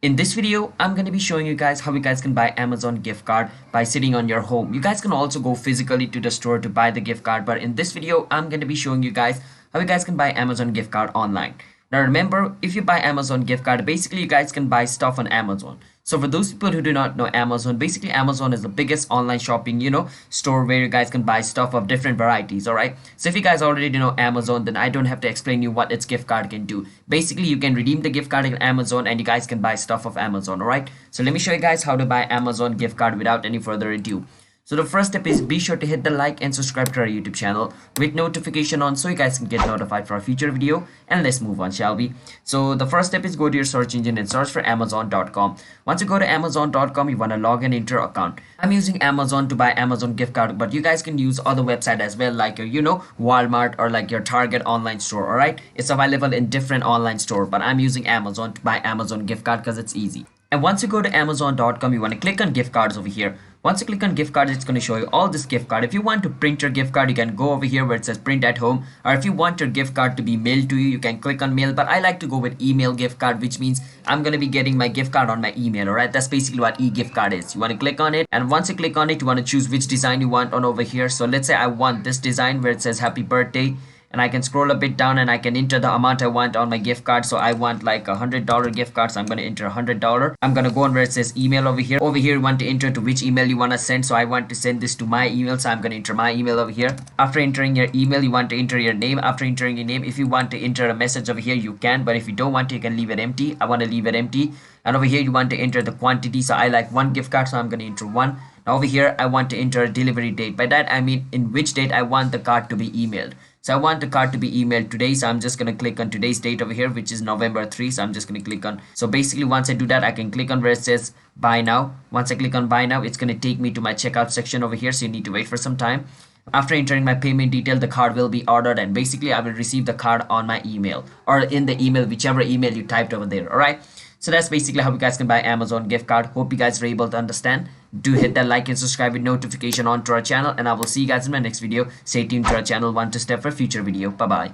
In this video, I'm going to be showing you guys how you guys can buy Amazon gift card by sitting on your home. You guys can also go physically to the store to buy the gift card, but in this video, I'm going to be showing you guys how you guys can buy Amazon gift card online. Now remember, if you buy Amazon gift card, basically you guys can buy stuff on Amazon. So for those people who do not know Amazon, basically Amazon is the biggest online shopping, store where you guys can buy stuff of different varieties, all right? So if you guys already know Amazon, then I don't have to explain you what its gift card can do. Basically, you can redeem the gift card in Amazon and you guys can buy stuff of Amazon, all right? So let me show you guys how to buy Amazon gift card without any further ado. So the first step is be sure to hit the like and subscribe to our YouTube channel with notification on so you guys can get notified for our future video. And let's move on, shall we? So the first step is go to your search engine and search for Amazon.com. Once you go to Amazon.com, you want to log in into your account. I'm using Amazon to buy Amazon gift card, but you guys can use other website as well, like your, Walmart or like your Target online store, all right? It's available in different online store, but I'm using Amazon to buy Amazon gift card because it's easy. And once you go to Amazon.com, you want to click on gift cards over here. Once you click on gift cards, it's going to show you all this gift card. If you want to print your gift card, you can go over here where it says print at home. Or if you want your gift card to be mailed to you, you can click on mail. But I like to go with email gift card, which means I'm going to be getting my gift card on my email. All right, that's basically what e-gift card is. You want to click on it. And once you click on it, you want to choose which design you want on over here. So let's say I want this design where it says happy birthday. And I can scroll a bit down and I can enter the amount I want on my gift card. So I want like $100 gift card. So I'm going to enter $100. I'm going to go on where it says email over here. Over here, you want to enter to which email you want to send. So I want to send this to my email. So I'm going to enter my email over here. After entering your email, you want to enter your name. After entering your name, if you want to enter a message over here, you can. But if you don't want to, you can leave it empty. I want to leave it empty. And over here, you want to enter the quantity. So I like one gift card. So I'm going to enter one. Now over here, I want to enter a delivery date. By that, I mean in which date I want the card to be emailed. So I want the card to be emailed today. So I'm just going to click on today's date over here, which is November 3. So I'm just going to click on. So basically, once I do that, I can click on where it says buy now. Once I click on buy now, it's going to take me to my checkout section over here. So you need to wait for some time. After entering my payment detail, the card will be ordered and basically I will receive the card on my email or in the email, whichever email you typed over there. All right. So that's basically how you guys can buy Amazon gift card. Hope you guys were able to understand. Do hit that like and subscribe with notification on to our channel. And I will see you guys in my next video. Stay tuned to our channel 1 to step for future video. Bye-bye.